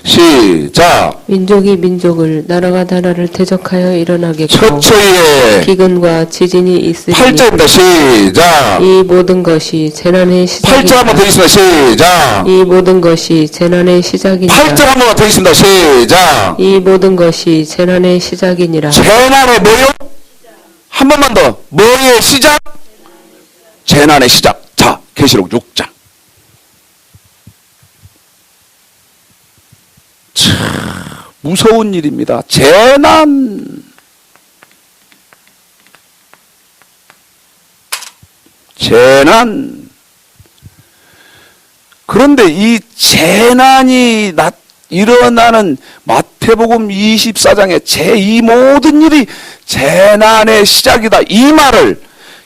시작. 민족이 민족을, 나라가 나라를 대적하여 일어나겠고 처처에 기근과 지진이 있으리니 8절입니다. 시작. 이 모든 것이 재난의 8절 한 번 더 시작이다. 있습니다. 시작. 이 모든 것이 재난의 8절 시작이니라. 한 번 더 있습니다. 시작. 이 모든 것이 재난의 시작이니라. 재난의 뭐요? 한 번만 더. 뭐의 시작? 재난의 시작. 자, 계시록 6장. 참 무서운 일입니다. 재난. 재난. 그런데 이 재난이 일어나는 마태복음 24장에 이 모든 일이 재난의 시작이다. 이 말을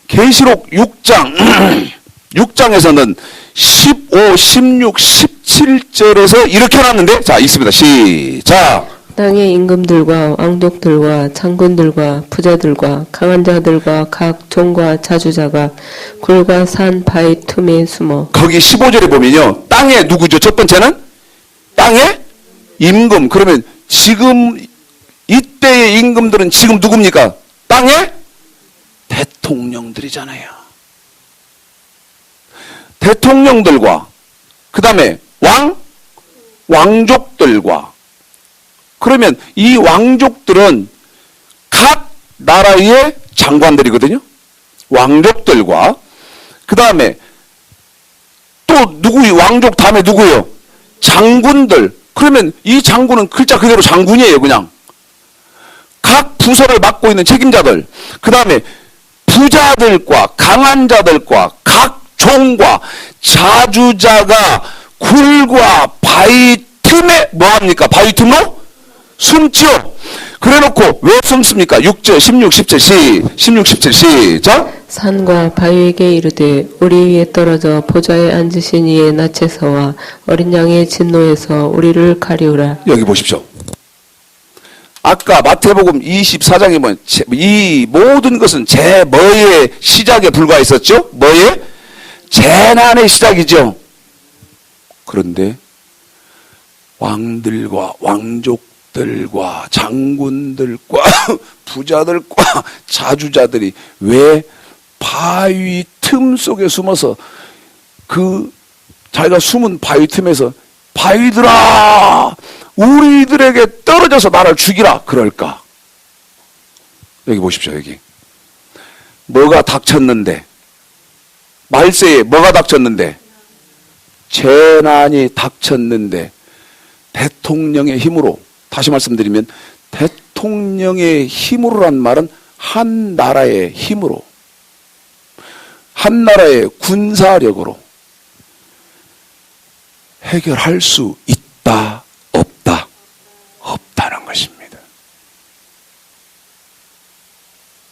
계시록 6장 6장에서는 15, 16, 17절에서 이렇게 놨는데, 자, 있습니다. 시작. 땅의 임금들과 왕족들과 장군들과 부자들과 강한 자들과 각 종과 자주자가 굴과 산 바위 틈에 숨어. 거기 15절에 보면요. 땅의 누구죠? 첫 번째는 땅의 임금. 그러면 지금 이때의 임금들은 지금 누굽니까? 땅의 대통령들이잖아요. 대통령들과 그 다음에 왕족들과. 그러면 이 왕족들은 각 나라의 장관들이거든요. 왕족들과 그 다음에 또 왕족 다음에 누구예요? 장군들. 그러면 이 장군은 글자 그대로 장군이에요. 그냥 각 부서를 맡고 있는 책임자들. 그 다음에 부자들과 강한 자들과 각 종과 자주자가 굴과 바위 틈에 뭐합니까? 바위 틈으로 숨지요. 그래놓고 왜 숨습니까? 6절 16, 17 시작. 산과 바위에게 이르되 우리 위에 떨어져 보좌에 앉으신 이의 낯에서와 어린 양의 진노에서 우리를 가리우라. 여기 보십시오. 아까 마태복음 24장에 보면 이 모든 것은 뭐의 시작에 불과했었죠? 뭐의? 재난의 시작이죠. 그런데 왕들과 왕족들과 장군들과 부자들과 자주자들이 왜 바위 틈 속에 숨어서 자기가 숨은 바위 틈에서 바위들아 우리들에게 떨어져서 나를 죽이라 그럴까? 여기 보십시오. 여기 뭐가 닥쳤는데, 말세에 뭐가 닥쳤는데, 재난이 닥쳤는데 대통령의 힘으로, 다시 말씀드리면 대통령의 힘으로란 말은 한 나라의 힘으로, 한 나라의 군사력으로 해결할 수 있다, 없다? 없다는 것입니다.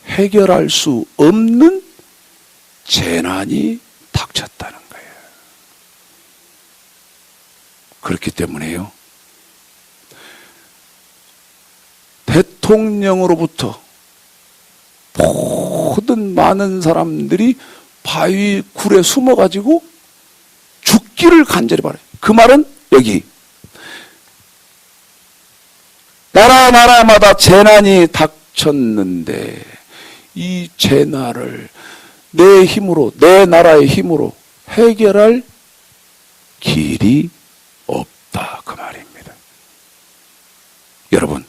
해결할 수 없는 재난이 닥쳤다는 거예요. 그렇기 때문에요. 대통령으로부터 모든 많은 사람들이 바위 굴에 숨어가지고 죽기를 간절히 바라요. 그 말은 여기 나라마다 재난이 닥쳤는데 이 재난을 내 힘으로, 내 나라의 힘으로 해결할 길이 없다, 그 말입니다. 여러분,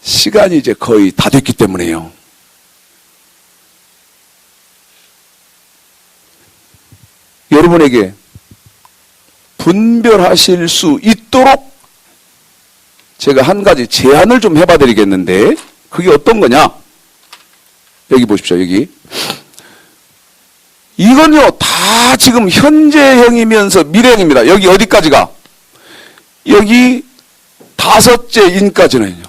시간이 이제 거의 다 됐기 때문에요. 여러분에게 분별하실 수 있도록 제가 한 가지 제안을 좀 해봐 드리겠는데, 그게 어떤 거냐? 여기 보십시오. 여기 이건요 다 지금 현재형이면서 미래형입니다. 여기 어디까지가? 여기 다섯째 인까지는요.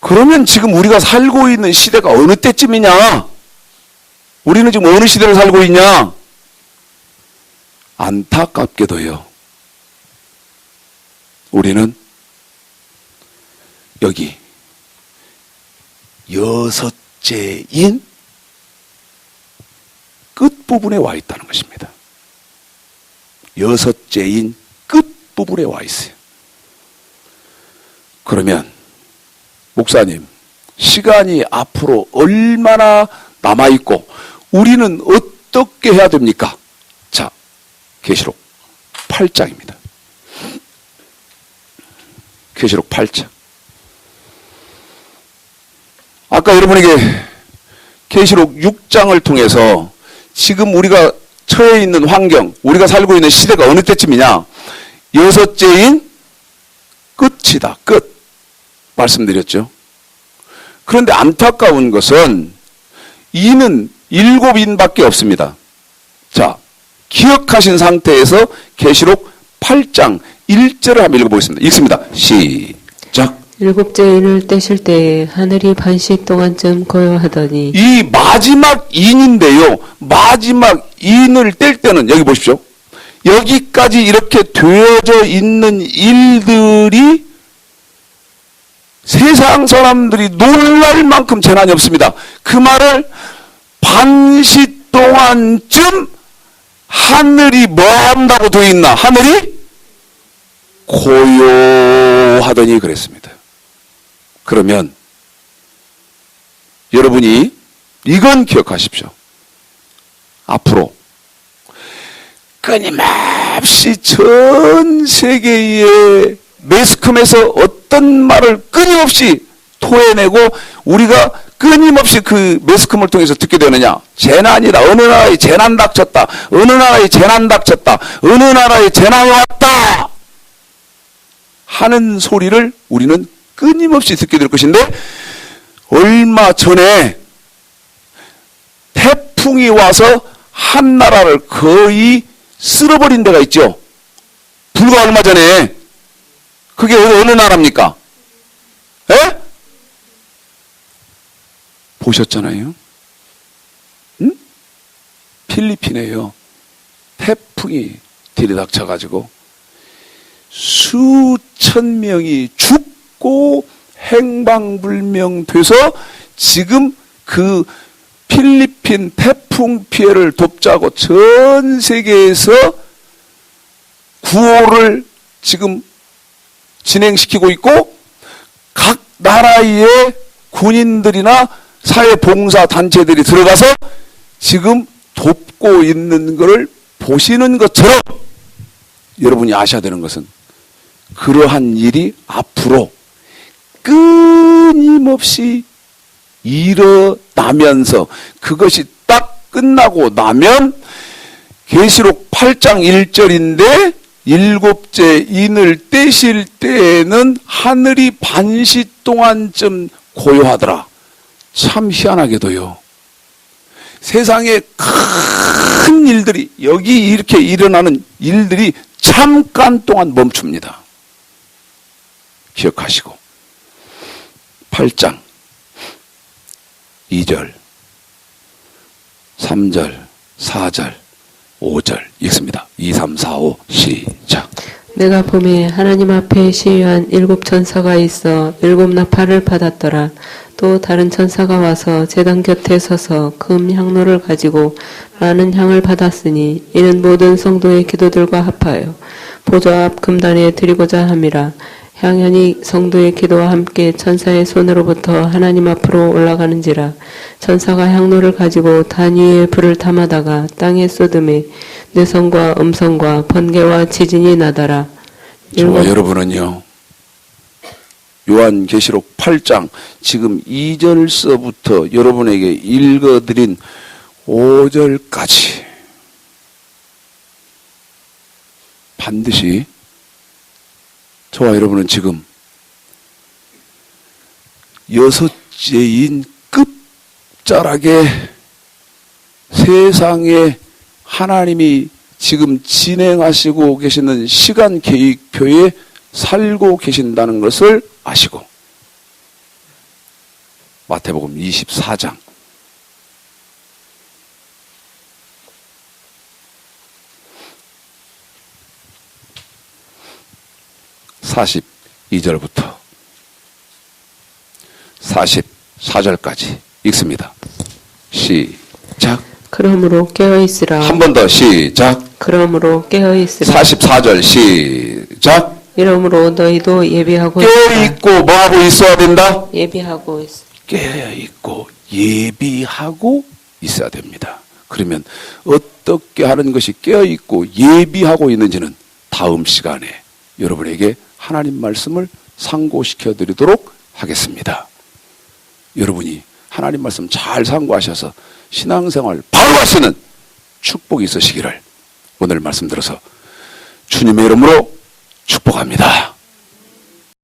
그러면 지금 우리가 살고 있는 시대가 어느 때쯤이냐? 우리는 지금 어느 시대를 살고 있냐? 안타깝게도요, 우리는 여기 여섯째인 끝부분에 와 있다는 것입니다. 여섯째인 끝부분에 와 있어요. 그러면 목사님, 시간이 앞으로 얼마나 남아있고 우리는 어떻게 해야 됩니까? 자, 계시록 8장입니다. 계시록 8장. 아까 여러분에게 계시록 6장을 통해서 지금 우리가 처해 있는 환경, 우리가 살고 있는 시대가 어느 때쯤이냐? 여섯째인 끝이다. 끝. 말씀드렸죠. 그런데 안타까운 것은 인은 7인밖에 없습니다. 자, 기억하신 상태에서 계시록 8장 1절을 한번 읽어보겠습니다. 읽습니다. 시작. 일곱째 인을 떼실 때에 하늘이 반시 동안쯤 고요하더니 이 마지막 인인데요. 마지막 인을 뗄 때는 여기 보십시오. 여기까지 이렇게 되어져 있는 일들이 세상 사람들이 놀랄 만큼 재난이 없습니다. 그 말을 반시 동안쯤 하늘이 뭐 한다고 되어 있나? 하늘이 고요하더니 그랬습니다. 그러면 여러분이 이건 기억하십시오. 앞으로 끊임없이 전 세계의 매스컴에서 어떤 말을 끊임없이 토해내고 우리가 끊임없이 그 매스컴을 통해서 듣게 되느냐. 재난이다. 어느 나라에 재난 닥쳤다. 어느 나라에 재난 닥쳤다. 어느 나라에 재난이 왔다. 하는 소리를 우리는 끊임없이 듣게 될 것인데 얼마 전에 태풍이 와서 한 나라를 거의 쓸어버린 데가 있죠. 불과 얼마 전에. 그게 어느 나라입니까? 에? 보셨잖아요. 응? 필리핀에요. 태풍이 들이닥쳐가지고 수천 명이 죽고 행방불명돼서 지금 그 필리핀 태풍 피해를 돕자고 전 세계에서 구호를 지금 진행시키고 있고 각 나라의 군인들이나 사회봉사단체들이 들어가서 지금 돕고 있는 것을 보시는 것처럼 여러분이 아셔야 되는 것은 그러한 일이 앞으로 끊임없이 일어나면서 그것이 딱 끝나고 나면 계시록 8장 1절인데 일곱째 인을 떼실 때에는 하늘이 반시 동안쯤 고요하더라. 참 희한하게도요. 세상에 큰 일들이 여기 이렇게 일어나는 일들이 잠깐 동안 멈춥니다. 기억하시고 8장 2절 3절 4절 5절 읽습니다. 2, 3, 4, 5 시작. 내가 봄에 하나님 앞에 시위한 7천사가 있어 7나팔을 받았더라. 또 다른 천사가 와서 제단 곁에 서서 금 향로를 가지고 많은 향을 받았으니 이는 모든 성도의 기도들과 합하여 보좌 앞 금단에 드리고자 함이라. 향연이 성도의 기도와 함께 천사의 손으로부터 하나님 앞으로 올라가는지라. 천사가 향로를 가지고 단 위에 불을 담아다가 땅에 쏟음에 내성과 음성과 번개와 지진이 나더라. 저와 여러분은요, 요한계시록 8장 지금 2절서부터 여러분에게 읽어드린 5절까지 반드시 저와 여러분은 지금 6제인 끝자락에 세상에 하나님이 지금 진행하시고 계시는 시간 계획표에 살고 계신다는 것을 아시고 마태복음 24장 42절부터 44절까지 읽습니다. 시작. 그러므로 깨어있으라. 한 번 더 시작. 그러므로 깨어있으라. 44절 시작. 이러므로 너희도 예비하고 깨어있고 뭐하고 있어야 된다? 예비하고 있어. 깨어있고 예비하고 있어야 됩니다. 그러면 어떻게 하는 것이 깨어있고 예비하고 있는지는 다음 시간에 여러분에게 하나님 말씀을 상고시켜 드리도록 하겠습니다. 여러분이 하나님 말씀 잘 상고하셔서 신앙생활 바로 하시는 축복이 있으시기를 오늘 말씀 들어서 주님의 이름으로 축복합니다.